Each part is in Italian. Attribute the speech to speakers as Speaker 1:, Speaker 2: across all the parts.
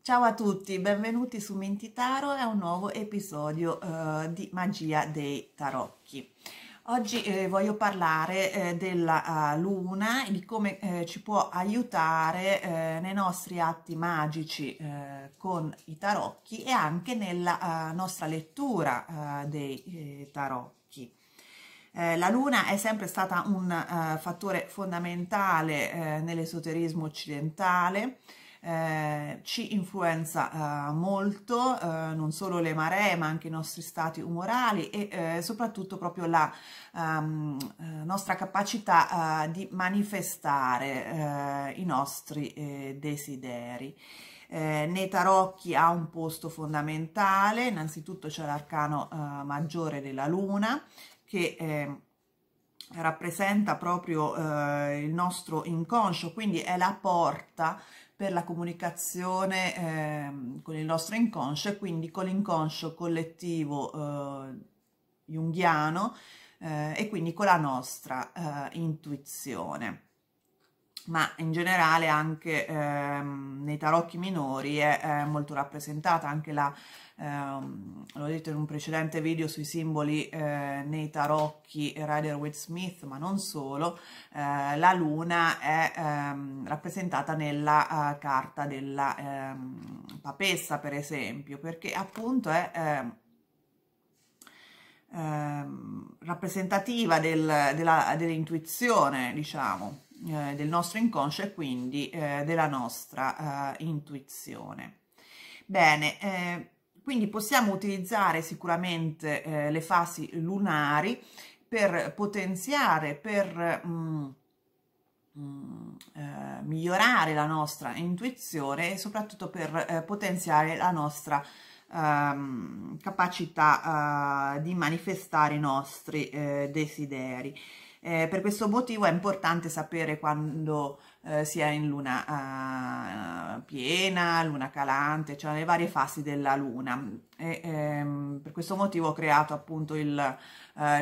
Speaker 1: Ciao a tutti, benvenuti su Mentitaro e a un nuovo episodio di Magia dei Tarocchi. Oggi voglio parlare della luna e di come ci può aiutare nei nostri atti magici con i tarocchi e anche nella nostra lettura dei tarocchi. La luna è sempre stata un fattore fondamentale nell'esoterismo occidentale. Ci influenza molto, non solo le maree ma anche i nostri stati umorali e soprattutto proprio la nostra capacità di manifestare i nostri desideri. Nei tarocchi ha un posto fondamentale. Innanzitutto c'è l'arcano maggiore della luna che rappresenta proprio il nostro inconscio, quindi è la porta per la comunicazione con il nostro inconscio e quindi con l'inconscio collettivo junghiano e quindi con la nostra intuizione. Ma in generale anche nei tarocchi minori è molto rappresentata anche la, l'ho detto in un precedente video sui simboli nei tarocchi Rider-Waite-Smith, ma non solo, la luna è rappresentata nella carta della papessa, per esempio, perché appunto è rappresentativa dell'intuizione, diciamo, del nostro inconscio e quindi della nostra intuizione. Bene, quindi possiamo utilizzare sicuramente le fasi lunari per potenziare, per migliorare la nostra intuizione e soprattutto per potenziare la nostra capacità di manifestare i nostri desideri. Per questo motivo è importante sapere quando si è in luna piena, luna calante, cioè le varie fasi della luna. Per questo motivo ho creato appunto il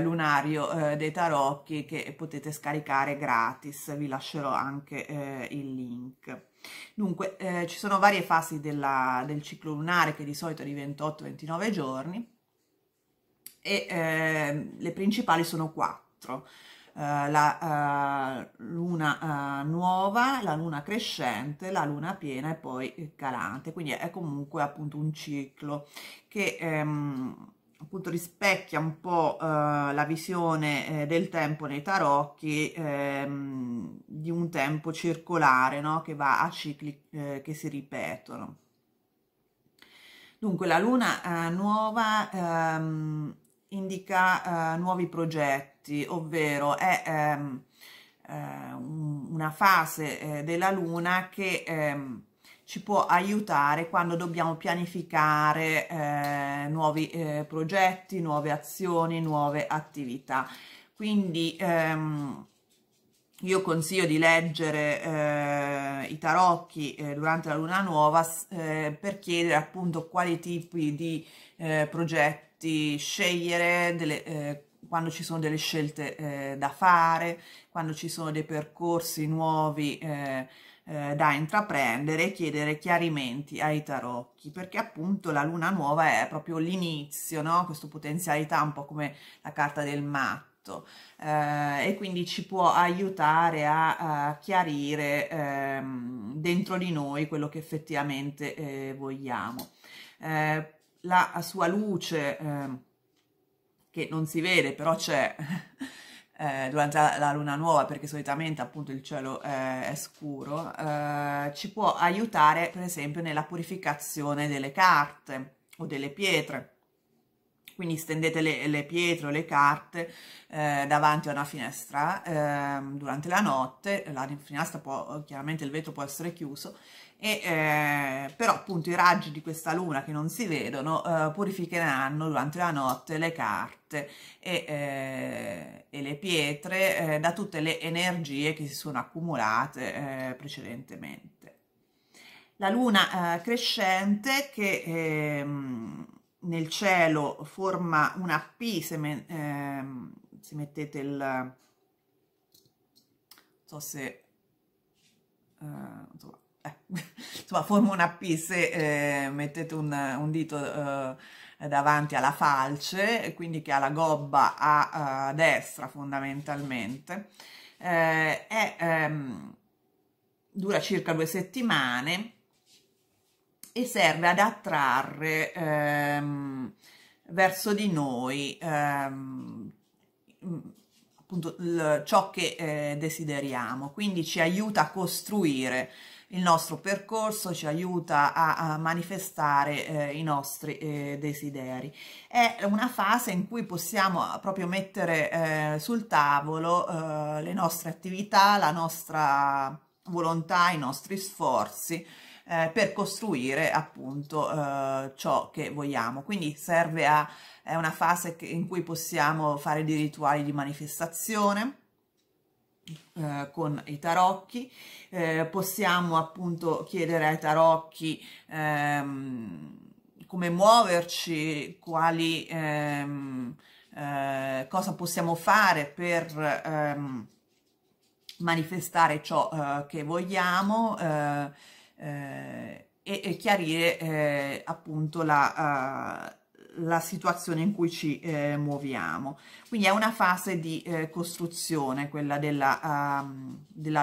Speaker 1: lunario dei tarocchi che potete scaricare gratis, vi lascerò anche il link. Dunque, ci sono varie fasi del ciclo lunare che di solito è di 28-29 giorni e le principali sono 4. La luna nuova, la luna crescente, la luna piena e poi calante, quindi è comunque appunto un ciclo che appunto rispecchia un po' la visione del tempo nei tarocchi, di un tempo circolare, no? Che va a cicli che si ripetono. Dunque la luna nuova indica nuovi progetti, ovvero è una fase della luna che ci può aiutare quando dobbiamo pianificare nuovi progetti, nuove azioni, nuove attività. Quindi io consiglio di leggere i tarocchi durante la luna nuova per chiedere appunto quali tipi di progetti scegliere, quando ci sono delle scelte da fare, quando ci sono dei percorsi nuovi da intraprendere e chiedere chiarimenti ai tarocchi, perché appunto la luna nuova è proprio l'inizio, no? Questa potenzialità un po' come la carta del matto. E quindi ci può aiutare a chiarire dentro di noi quello che effettivamente vogliamo. La sua luce che non si vede però c'è durante la luna nuova, perché solitamente appunto il cielo è scuro, ci può aiutare per esempio nella purificazione delle carte o delle pietre. Quindi stendete le pietre o le carte davanti a una finestra durante la notte. La finestra può, chiaramente il vetro può essere chiuso, però appunto i raggi di questa luna che non si vedono purificheranno durante la notte le carte e le pietre da tutte le energie che si sono accumulate precedentemente. La luna crescente che nel cielo forma una P, se mettete il, non so se, insomma, insomma, forma una P se mettete un dito davanti alla falce, quindi che ha la gobba a destra fondamentalmente. Dura circa 2 settimane e serve ad attrarre verso di noi appunto ciò che desideriamo, quindi ci aiuta a costruire il nostro percorso, ci aiuta a manifestare i nostri desideri. È una fase in cui possiamo proprio mettere sul tavolo le nostre attività, la nostra volontà, i nostri sforzi per costruire appunto ciò che vogliamo. Quindi è una fase in cui possiamo fare dei rituali di manifestazione con i tarocchi, possiamo appunto chiedere ai tarocchi come muoverci, cosa possiamo fare per manifestare ciò che vogliamo e chiarire appunto la situazione in cui ci muoviamo. Quindi è una fase di costruzione, quella della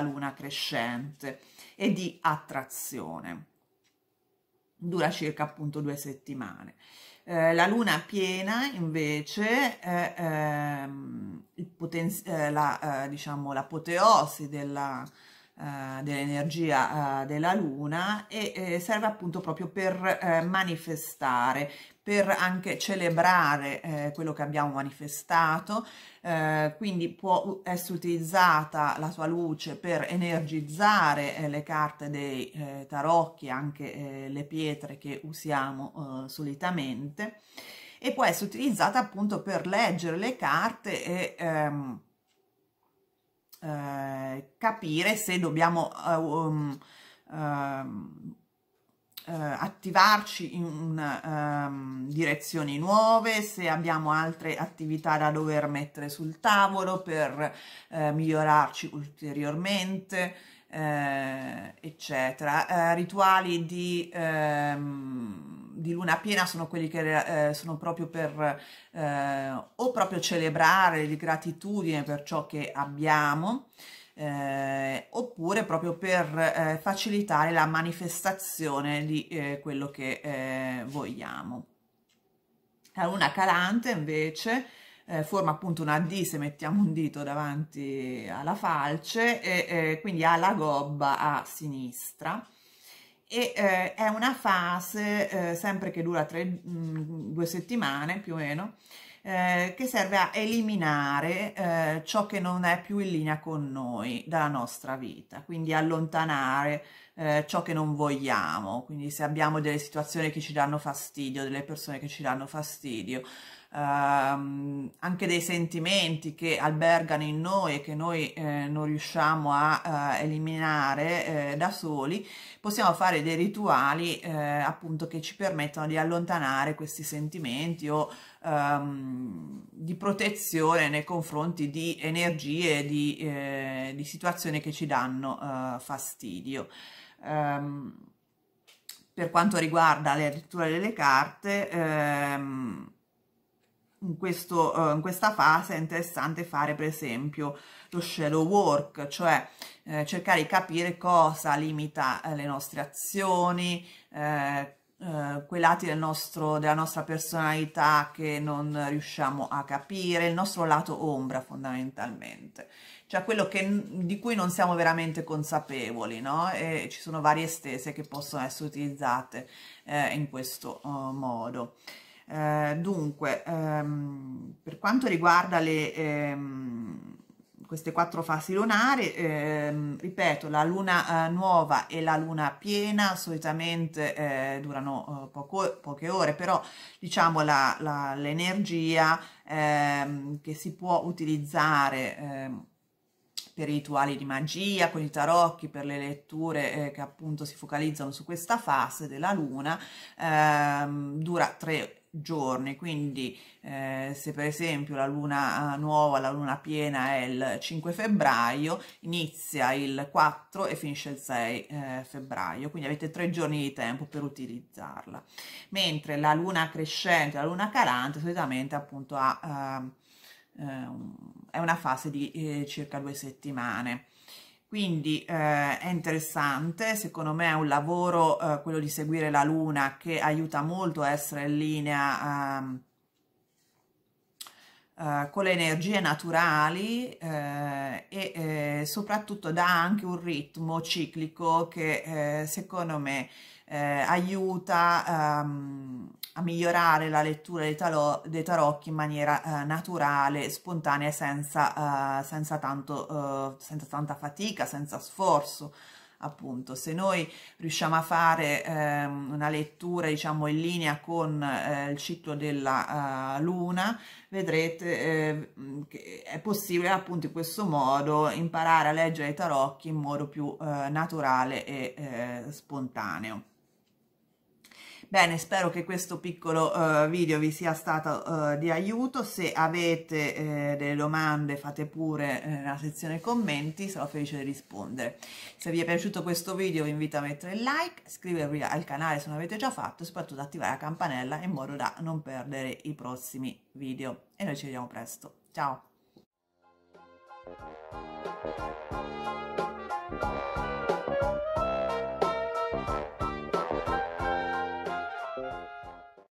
Speaker 1: luna crescente, e di attrazione. Dura circa appunto 2 settimane. La luna piena invece è diciamo, l'apoteosi dell'energia della luna e serve appunto proprio per manifestare, per anche celebrare quello che abbiamo manifestato, quindi può essere utilizzata la sua luce per energizzare le carte dei tarocchi, anche le pietre che usiamo solitamente, e può essere utilizzata appunto per leggere le carte e capire se dobbiamo attivarci in direzioni nuove, se abbiamo altre attività da dover mettere sul tavolo per migliorarci ulteriormente, eccetera. Rituali di luna piena sono quelli che sono proprio per o proprio celebrare di gratitudine per ciò che abbiamo, oppure proprio per facilitare la manifestazione di quello che vogliamo. La luna calante invece forma appunto una D se mettiamo un dito davanti alla falce e quindi ha la gobba a sinistra, e è una fase sempre che dura 2 settimane più o meno, che serve a eliminare ciò che non è più in linea con noi dalla nostra vita, quindi allontanare ciò che non vogliamo. Quindi se abbiamo delle situazioni che ci danno fastidio, delle persone che ci danno fastidio, anche dei sentimenti che albergano in noi e che noi non riusciamo a eliminare da soli, possiamo fare dei rituali appunto che ci permettono di allontanare questi sentimenti o di protezione nei confronti di energie, di situazioni che ci danno fastidio. Per quanto riguarda le letture delle carte, in questa fase è interessante fare per esempio lo shadow work, cioè cercare di capire cosa limita le nostre azioni, quei lati della nostra personalità che non riusciamo a capire, il nostro lato ombra fondamentalmente, cioè quello di cui non siamo veramente consapevoli, no? E ci sono varie stese che possono essere utilizzate in questo modo. Dunque, per quanto riguarda queste 4 fasi lunari, ripeto, la luna nuova e la luna piena solitamente durano poche ore, però diciamo l'energia che si può utilizzare per i rituali di magia, con i tarocchi, per le letture che appunto si focalizzano su questa fase della luna, dura giorni, quindi se per esempio la luna nuova, la luna piena è il 5 febbraio, inizia il 4 e finisce il 6 febbraio, quindi avete 3 giorni di tempo per utilizzarla, mentre la luna crescente, la luna calante solitamente appunto è una fase di circa 2 settimane. Quindi è interessante, secondo me è un lavoro, quello di seguire la luna, che aiuta molto a essere in linea con le energie naturali e soprattutto dà anche un ritmo ciclico che secondo me aiuta a migliorare la lettura dei tarocchi in maniera naturale, spontanea, senza tanta fatica, senza sforzo. Appunto, se noi riusciamo a fare una lettura, diciamo, in linea con il ciclo della luna, vedrete che è possibile appunto in questo modo imparare a leggere i tarocchi in modo più naturale e spontaneo. Bene, spero che questo piccolo video vi sia stato di aiuto. Se avete delle domande fate pure nella sezione commenti, sarò felice di rispondere. Se vi è piaciuto questo video vi invito a mettere il like, iscrivervi al canale se non l'avete già fatto e soprattutto attivare la campanella in modo da non perdere i prossimi video. E noi ci vediamo presto. Ciao!